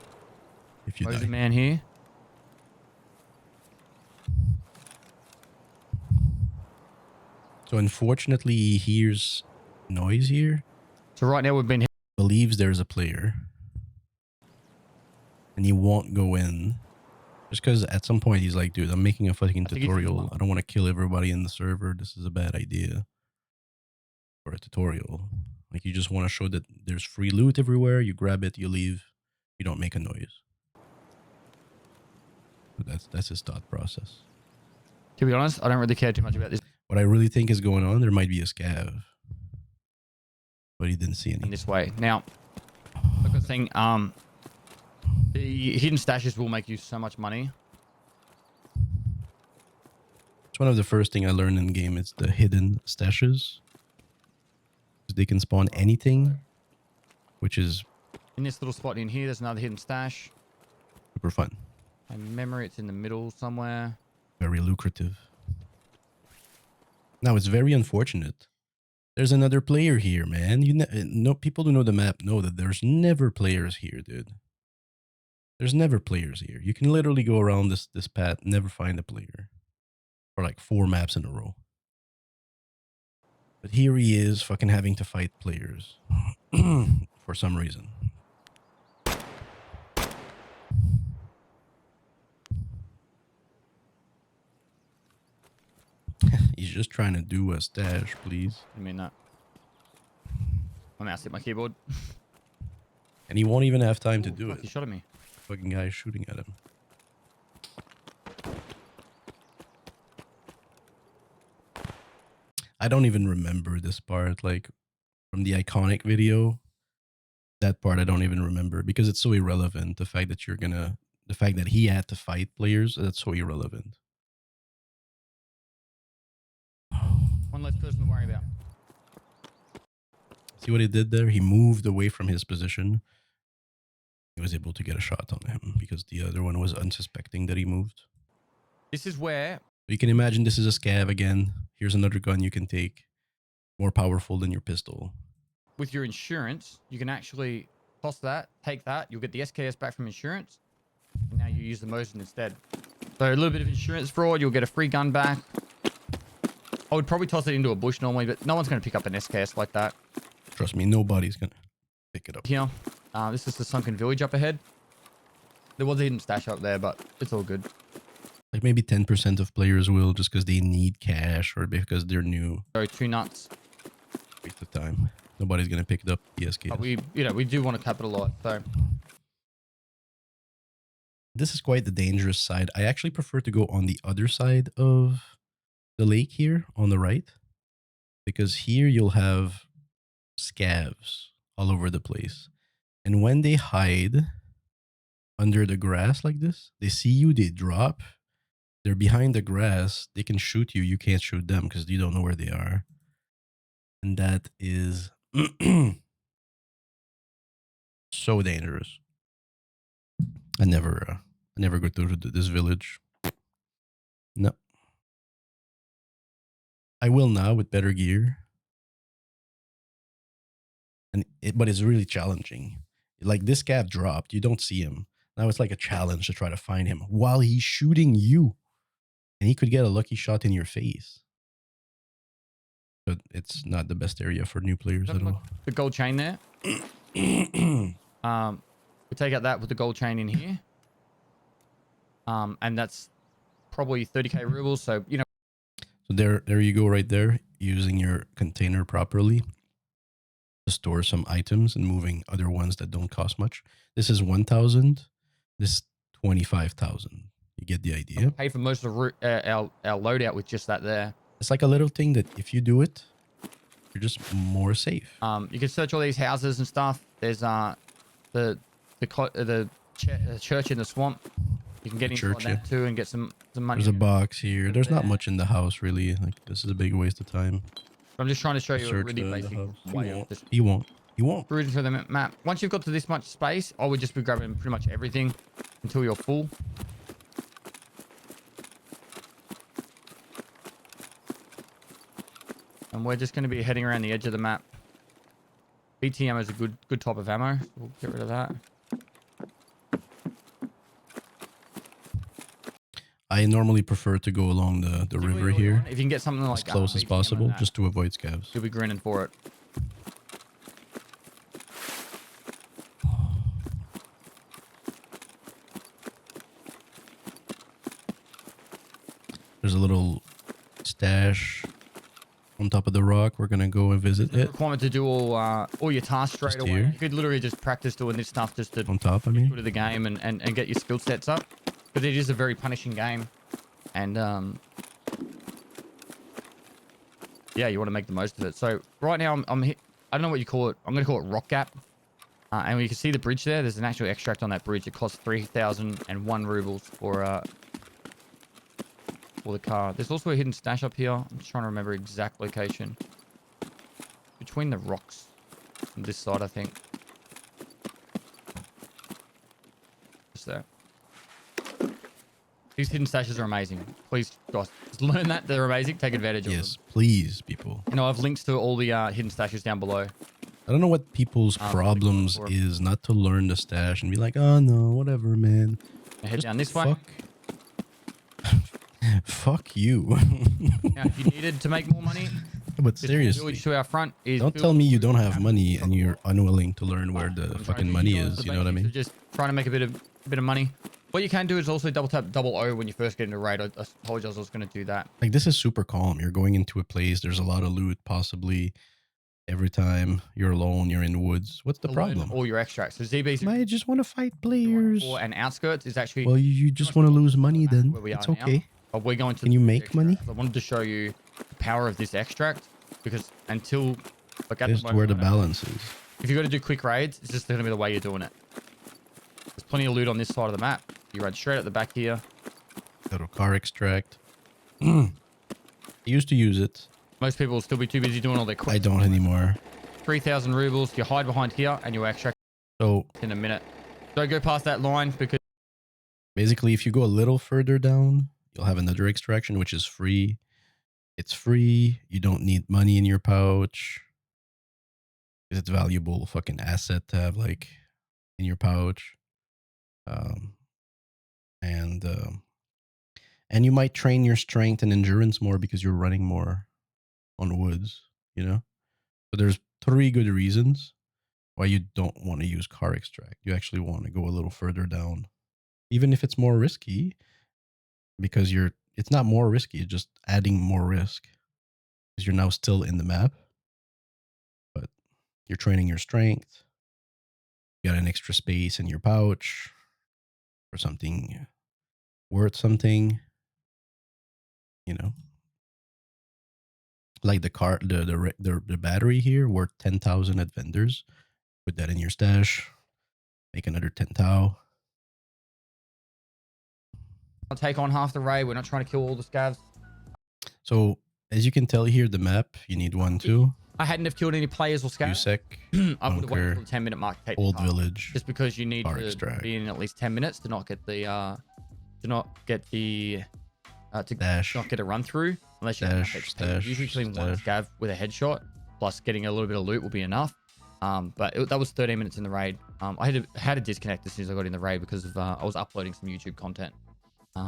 If you There's die. a man here. So unfortunately, he hears noise here. So right now we've been... Believes there's a player. And he won't go in. Just because at some point he's like, dude, I'm making a fucking tutorial. I don't want to kill everybody in the server. This is a bad idea. For a tutorial. Like you just want to show that there's free loot everywhere. You grab it, you leave. You don't make a noise. But that's his thought process. To be honest, I don't really care too much about this. What I really think is going on, there might be a scav. But he didn't see any. In this way. Now, like I was saying, the hidden stashes will make you so much money. It's one of the first thing I learned in game. It's the hidden stashes. They can spawn anything, which is In this little spot in here, there's another hidden stash. super fun. My memory, it's in the middle somewhere. Very lucrative. Now, it's very unfortunate. There's another player here, man. No, people who know the map know that there's never players here, dude. There's never players here. You can literally go around this path, never find a player. For like 4 maps in a row. But here he is, fucking having to fight players. For some reason. He's just trying to do a stash, please. I mean that. My mouse hit my keyboard. And he won't even have time to do Fuck, it. he shot at me. Fucking guy shooting at him. I don't even remember this part, like from the iconic video. That part I don't even remember because it's so irrelevant. The fact that the fact that he had to fight players, that's so irrelevant. One less person to worry about. See what he did there? He moved away from his position. He was able to get a shot on him because the other one was unsuspecting that he moved. This is where You can imagine this is a scav again. Here's another gun you can take. More powerful than your pistol. with your insurance, you can actually toss that, take that, you'll get the SKS back from insurance, and now you use the Mosin instead. So a little bit of insurance fraud, you'll get a free gun back. I would probably toss it into a bush normally, but no one's going to pick up an SKS like that. Trust me, nobody's going to pick it up. Here, this is the sunken village up ahead. There was a hidden stash up there, but it's all good. Like maybe 10% of players will just because they need cash or because they're new. So 2 nuts. Waste of time. Nobody's going to pick it up, the SKS. But we do want to capitalize, so. This is quite the dangerous side. I actually prefer to go on the other side of the lake here on the right. Because here you'll have scavs all over the place. And when they hide under the grass like this, they see you, they drop. They're behind the grass. They can shoot you. You can't shoot them because you don't know where they are. And that is so dangerous. I never go through this village. No. I will now with better gear. But it's really challenging. Like this scav dropped, you don't see him. Now it's like a challenge to try to find him while he's shooting you. And he could get a lucky shot in your face. But it's not the best area for new players at all. The gold chain there. We take out that with the gold chain in here. And that's probably 30k rubles, so you know. So there you go right there, using your container properly to store some items and moving other ones that don't cost much. This is 1,000. This is 25,000. You get the idea. Paid for most of our loadout with just that there. It's like a little thing that if you do it, you're just more safe. You can search all these houses and stuff. There's the church in the swamp. You can get inside that too and get some money. There's a box here. There's not much in the house really. Like this is a big waste of time. I'm just trying to show you a really basic way of this. He won't. Cruising through the map. Once you've got to this much space, I would just be grabbing pretty much everything until you're full. And we're just going to be heading around the edge of the map. BT ammo is a good type of ammo. So we'll get rid of that. I normally prefer to go along the river here. If you can get something like as close as possible, just to avoid scavs. You'll be grinning for it. There's a little stash on top of the rock. We're gonna go and visit it. Requirement to do all your tasks straight away. Here. You could literally just practice doing this stuff just to on top. I mean, go to the game and get your skill sets up, because it is a very punishing game, and yeah, you want to make the most of it. So right now I don't know what you call it. I'm gonna call it Rock Gap, and you can see the bridge there. There's an actual extract on that bridge. It costs 3,001 rubles for the car. There's also a hidden stash up here. I'm just trying to remember exact location. Which between the rocks on this side, I think. Just there. These hidden stashes are amazing. Please, guys, just learn that. They're amazing. Take advantage of them. Yes, please, people. You know, I've links to all the hidden stashes down below. I don't know what people's problems is not to learn the stash and be like, oh no, whatever, man. Head down this way. Fuck you. Now, if you needed to make more money, but this seriously, village to our front is don't tell me you don't have money and you're unwilling to learn where the fucking money is. You know what I mean? Just trying to make a bit of money. What you can do is also double tap double O when you first get into raid. I apologize, I was going to do that. Like, this is super calm. You're going into a place. There's a lot of loot, possibly. Every time you're alone, you're in woods. What's the problem? All your extracts. So ZB's. I just want to fight players. And outskirts is actually. Well, you just want to lose money then. It's okay. But we're going to. Can you make money? I wanted to show you the power of this extract because until. Like, This is where the balance is. If you're going to do quick raids, it's just going to be the way you're doing it. There's plenty of loot on this side of the map. You run straight at the back here. Little car extract. I used to use it. Most people will still be too busy doing all their quests. I don't anymore. 3,000 rubles. You hide behind here and you extract So in a minute. Don't go past that line because basically, if you go a little further down, you'll have another extraction, which is free. It's free. You don't need money in your pouch. It's a valuable fucking asset to have, like, in your pouch. And you might train your strength and endurance more because you're running more on woods, you know? So there's 3 good reasons why you don't want to use car extract. You actually want to go a little further down, even if it's more risky, because it's not more risky, it's just adding more risk because you're now still in the map, but you're training your strength. You got an extra space in your pouch for something worth something, you know? Like the car, the battery here worth 10,000 at vendors. Put that in your stash. Make another 10,000. I'll take on half the raid. We're not trying to kill all the scavs. So as you can tell here, the map, you need 1, 2. I hadn't have killed any players or scavs. USEC, I would have waited bunker, for the 10-minute mark. To take Old the car. Village. Just because you need car to extract. be in at least 10 minutes to not get the Dash. not get a run through unless you have enough XP. Stash, Usually clean one stash. scav with a headshot plus getting a little bit of loot will be enough. But that was 13 minutes in the raid. I had to disconnect as soon as I got in the raid because of I was uploading some YouTube content.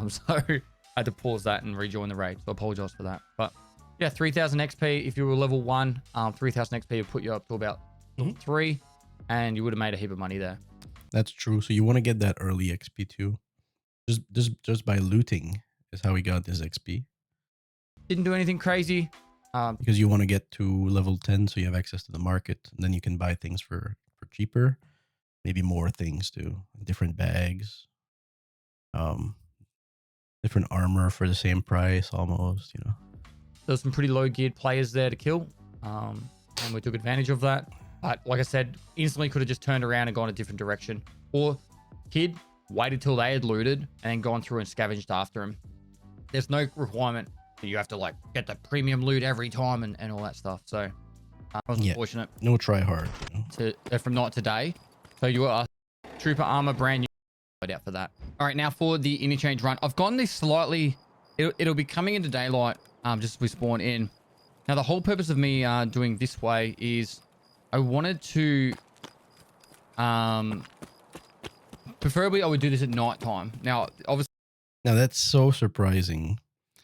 So I had to pause that and rejoin the raid. So I apologize for that. But yeah, 3,000 XP. If you were level 1, 3,000 XP would put you up to about level 3, and you would have made a heap of money there. That's true. So you want to get that early XP too. Just by looting is how we got this XP. Didn't do anything crazy. Because you want to get to level 10 so you have access to the market. And then you can buy things for cheaper. Maybe more things too. Different bags. Different armor for the same price almost, you know. There's some pretty low geared players there to kill. And we took advantage of that. But like I said, instantly could have just turned around and gone a different direction. Or kid, waited till they had looted and then gone through and scavenged after him. There's no requirement that you have to like get the premium loot every time and all that stuff. So I was unfortunate. No try hard. You know? From not today. So you are trooper armor brand new. Out for that. All right, now for the interchange run. I've gotten this slightly. It'll be coming into daylight just as we spawn in. Now the whole purpose of me doing this way is I wanted to preferably I would do this at night time. Now obviously. Now that's so surprising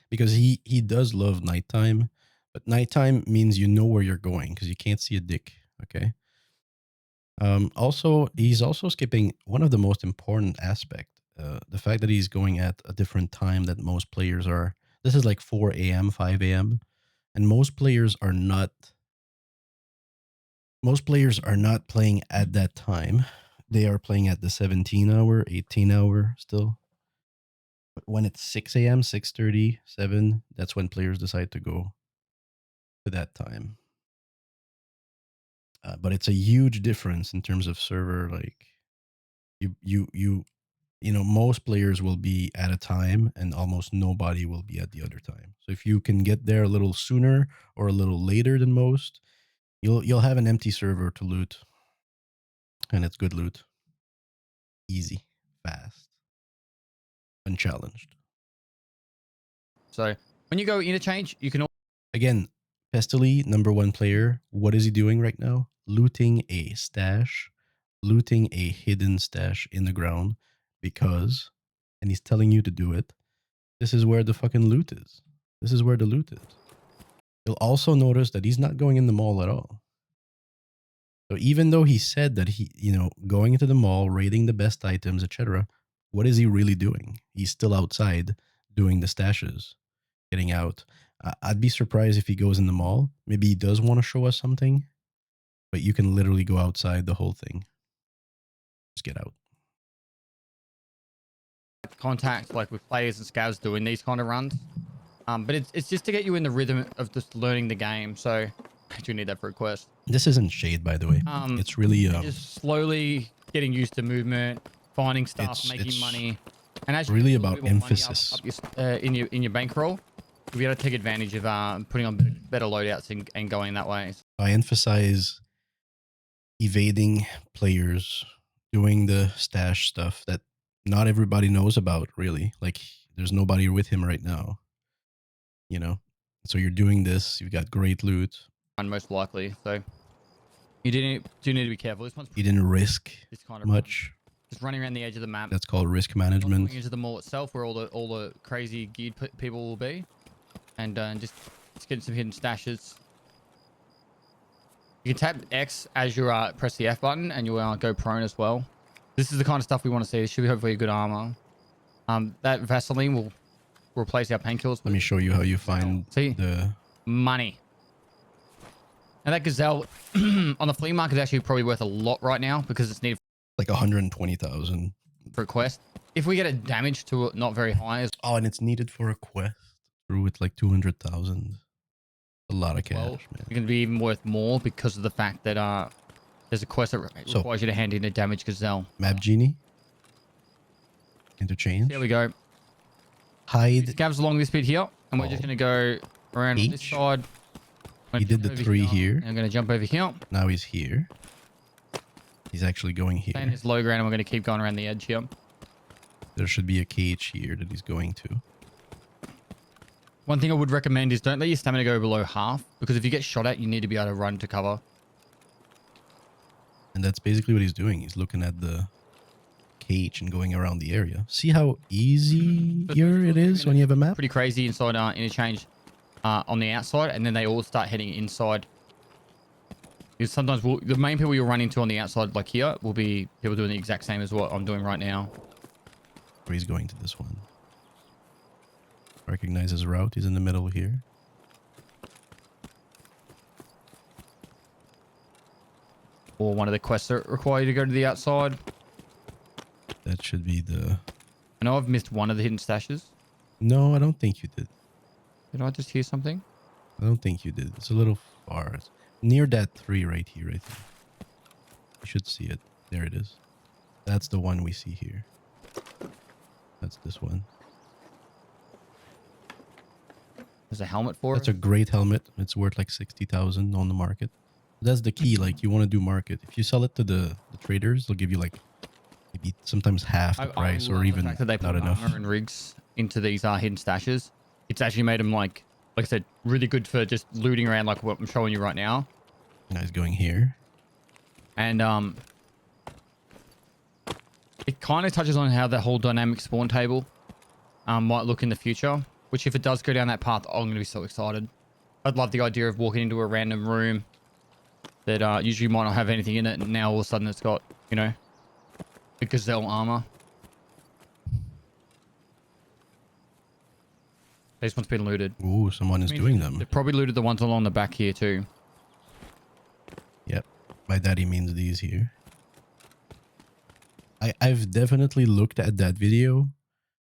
because he does love nighttime, but nighttime means you know where you're going because you can't see a dick. Okay. Also, he's also skipping one of the most important aspect, the fact that he's going at a different time that most players are. This is like 4 a.m., 5 a.m. And most players are not playing at that time. They are playing at the 17-hour, 18-hour still. But when it's 6 a.m., 6:30, 7, that's when players decide to go to that time. But it's a huge difference in terms of server. Like you know, most players will be at a time and almost nobody will be at the other time. So if you can get there a little sooner or a little later than most, You'll have an empty server to loot, and it's good loot. Easy, fast, unchallenged. So when you go interchange, you can Again, Pestily, #1 player. What is he doing right now? Looting a stash, looting a hidden stash in the ground because, and he's telling you to do it. This is where the fucking loot is. This is where the loot is. You'll also notice that he's not going in the mall at all. So even though he said that he, going into the mall, raiding the best items, etc., what is he really doing? He's still outside doing the stashes, getting out. I'd be surprised if he goes in the mall. Maybe he does want to show us something, but you can literally go outside the whole thing. Just get out. contact like with players and scavs doing these kind of runs. But it's just to get you in the rhythm of just learning the game. So I do need that for a quest. This isn't shade, by the way. It's really just slowly getting used to movement, finding stuff, making money, and as really about emphasis in your bankroll, you'll be able to take advantage of putting on better loadouts and going that way. I emphasize evading players, doing the stash stuff that not everybody knows about, really. Like, there's nobody with him right now, So you're doing this. You've got great loot. And most likely, so you do need to be careful. This one's you didn't risk this kind of much. Just running around the edge of the map. That's called risk management. Going into the mall itself, where all the crazy geared people will be, and just getting some hidden stashes. You can tap X as you press the F button, and you'll go prone as well. This is the kind of stuff we want to see. This should be hopefully good armor. That Vaseline will replace our painkillers. Let me show you how you find the money. And that gazelle on the flea market is actually probably worth a lot right now because it's needed like 120,000 for a quest. If we get it damaged to not very high, and it's needed for a quest through with like 200,000. A lot of cash, man. It's going to be even worth more because of the fact that there's a quest that requires you to hand in a damaged gazelle. Map genie. Interchange. There we go. Hide. Scavs along this bit here, and we're just going to go around on this side. He did the 3 here. I'm going to jump over here. Now he's here. He's actually going here. And it's low ground, and we're going to keep going around the edge here. There should be a cage here that he's going to. One thing I would recommend is don't let your stamina go below half, because if you get shot at, you need to be able to run to cover. And that's basically what he's doing. He's looking at the cage and going around the area. See how easier it is when you have a map? Pretty crazy inside interchange on the outside, and then they all start heading inside. Because sometimes the main people you'll run into on the outside, like here, will be people doing the exact same as what I'm doing right now. Where he's going to this one. Recognize his route. He's in the middle here. Or one of the quests that require you to go to the outside. That should be the... I know I've missed one of the hidden stashes. No, I don't think you did. Did I just hear something? I don't think you did. It's a little far. It's near that 3 right here, I think. You should see it. There it is. That's the one we see here. That's this one. There's a helmet for it? That's a great helmet. It's worth like 60,000 on the market. That's the key. Like, you want to do market. If you sell it to the traders, they'll give you like maybe sometimes half the price or even the fact that they not put enough. armor and rigs into these hidden stashes. It's actually made them like I said, really good for just looting around like what I'm showing you right now. Now he's going here. And it kind of touches on how the whole dynamic spawn table might look in the future. Which if it does go down that path, I'm going to be so excited. I'd love the idea of walking into a random room that usually might not have anything in it, and now all of a sudden it's got, the gazelle armor. This one's been looted. Ooh, someone is doing them. They've probably looted the ones along the back here too. Yep. By that he means these here. I've definitely looked at that video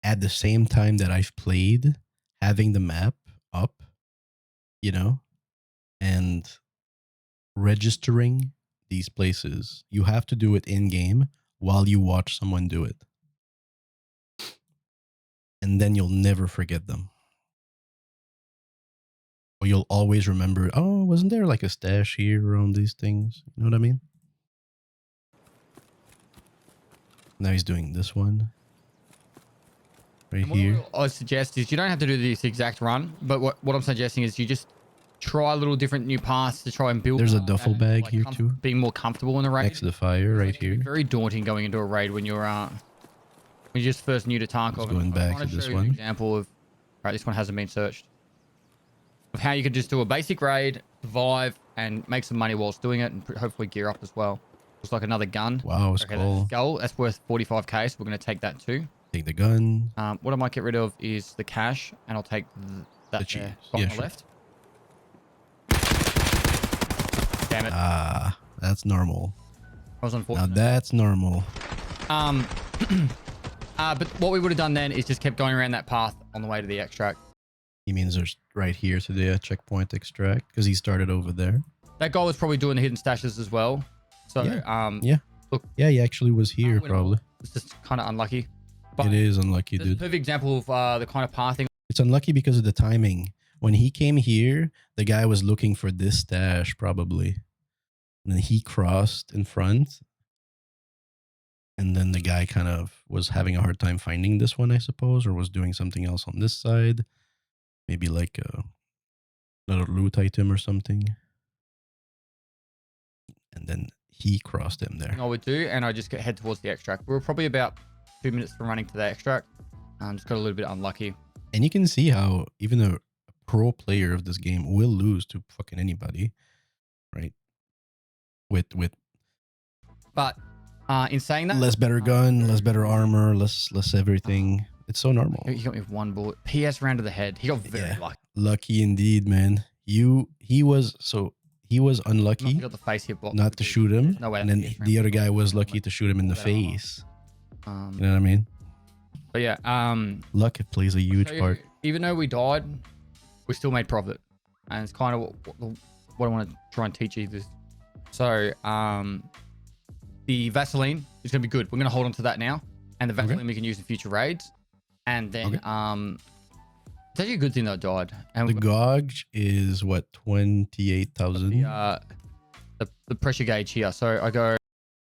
at the same time that I've played, having the map up, and registering these places. You have to do it in game while you watch someone do it. And then you'll never forget them. But you'll always remember, oh, wasn't there like a stash here around these things? You know what I mean? Now he's doing this one. Right here. What I suggest is you don't have to do this exact run, but what I'm suggesting is you just try little different new paths to try and build. There's a duffel bag like, here too. Being more comfortable in the raid. Next to the fire right It can be here. very daunting going into a raid when you're just first new to Tarkov. Just going back to this one. An example of, right, this one hasn't been searched. Of how you could just do a basic raid, survive, and make some money whilst doing it, and hopefully gear up as well. Looks like another gun. Wow, Okay, that's skull. That's worth 45k, so we're going to take that too. Take the gun. What I might get rid of is the cash, and I'll take that The cheese. there, Yeah, on the sure. left. Damn it. Ah, that's normal. I was Now unfortunate. that's normal. But what we would have done then is just kept going around that path on the way to the extract. He means there's right here to the checkpoint extract because he started over there. That guy was probably doing the hidden stashes as well. So, Yeah. Look, Yeah, he actually was here went probably. it's just kind of unlucky. But It is unlucky, there's a dude. perfect example of the kind of pathing. It's unlucky because of the timing. When he came here, the guy was looking for this stash probably. And then he crossed in front. And then the guy kind of was having a hard time finding this one, I suppose, or was doing something else on this side. Maybe like another loot item or something. And then he crossed him there. I would do, and I just head towards the extract. We were probably about 2 minutes from running to the extract. Just got a little bit unlucky. And you can see how even a pro player of this game will lose to fucking anybody, right? But in saying that, less better gun, less better armor, less everything. It's so normal. he got me with one bullet. PS round to the head. He got very lucky. Lucky indeed, man. He was unlucky He got the face hit block. not to shoot him, No way. and then the other guy was lucky to shoot him in the face. You know what I mean? But yeah, Luck plays a huge so part. even though we died, we still made profit, and it's kind of what I want to try and teach you this. So the Vaseline is going to be good. We're going to hold on to that now, and the Vaseline we can use in future raids. And then it's actually a good thing that I died. And The gauge is what, 28,000. the pressure gauge here. So I go.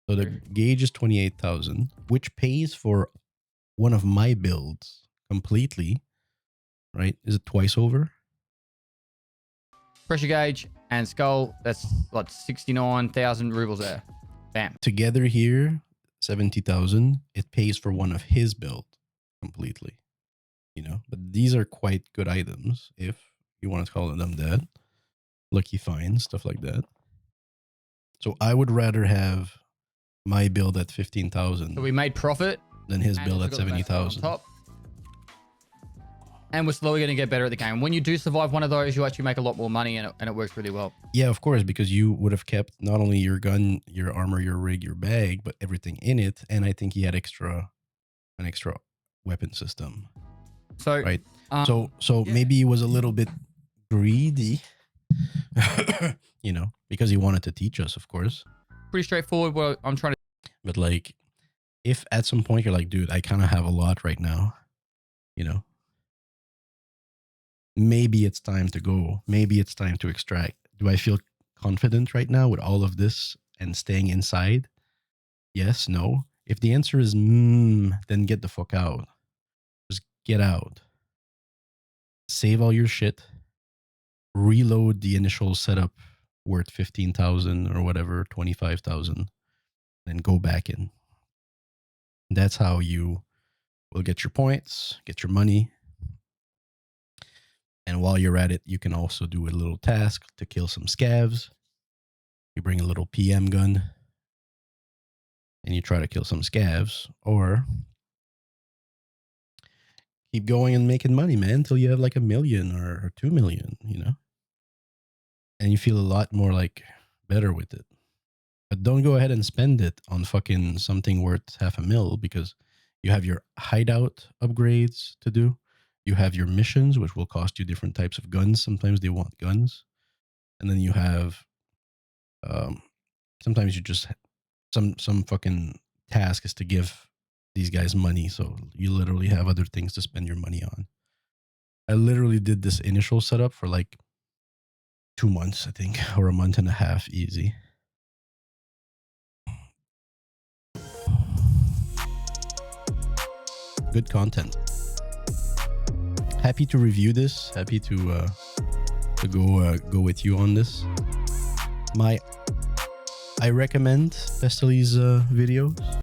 So the gauge is 28,000, which pays for one of my builds completely. Right? Is it twice over? Pressure gauge and skull. That's like 69,000 rubles there. Bam. Together here, 70,000. It pays for one of his builds completely. You know, but these are quite good items if you want to call them that. Lucky finds, stuff like that. So I would rather have my build at 15,000 So we made profit. than his and build also at got the Vaseline on 70,000. top. And we're slowly going to get better at the game. When you do survive one of those, you actually make a lot more money, and it works really well. Yeah, of course, because you would have kept not only your gun, your armor, your rig, your bag, but everything in it. And I think he had an extra weapon system. So right. So maybe he was a little bit greedy, you know, because he wanted to teach us, of course. Pretty straightforward. What I'm trying to. But like, if at some point you're like, dude, I kind of have a lot right now, you know, maybe it's time to go. Maybe it's time to extract. Do I feel confident right now with all of this and staying inside? Yes, no. If the answer is then get the fuck out. Just get out. Save all your shit. Reload the initial setup worth 15,000 or whatever, 25,000, then go back in. That's how you will get your points, get your money. And while you're at it, you can also do a little task to kill some scavs. You bring a little PM gun and you try to kill some scavs, or keep going and making money, man, until you have like 1 million or 2 million, you know? And you feel a lot more like better with it. But don't go ahead and spend it on fucking something worth $500,000 because you have your hideout upgrades to do. You have your missions, which will cost you different types of guns. Sometimes they want guns. And then you have, sometimes you just, some fucking task is to give these guys money. So you literally have other things to spend your money on. I literally did this initial setup for like 2 months, I think, or a month and a half, easy. Good content. Happy to review this. Happy to go with you on this. I recommend Pestyly's videos,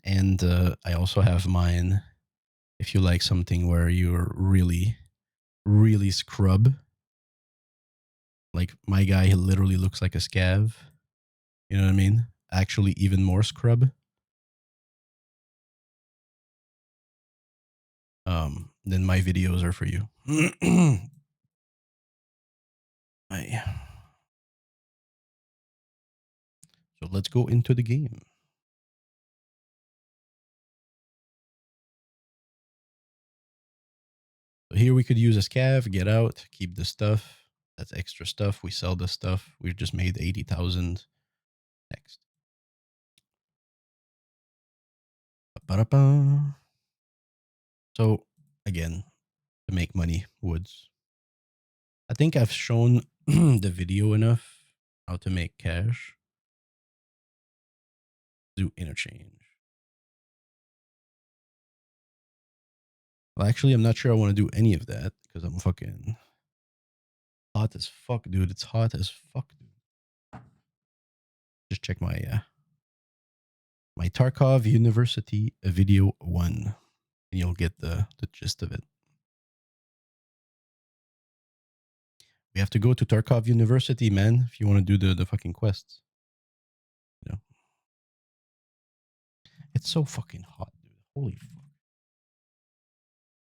and I also have mine. If you like something where you're really, really scrub, like my guy, he literally looks like a scav. You know what I mean? Actually, even more scrub. Then my videos are for you. So let's go into the game. So here we could use a scav, get out, keep the stuff. That's extra stuff. We sell the stuff. We've just made 80,000. Next. Ba-da-ba. So again, to make money, woods. I think I've shown the video enough how to make cash. Do interchange. Well, actually, I'm not sure I want to do any of that because I'm fucking hot as fuck, dude. It's hot as fuck, dude. Just check my my Tarkov University video 1, and you'll get the gist of it. We have to go to Tarkov University, man, if you want to do the fucking quests. You know, it's so fucking hot, dude. Holy fuck.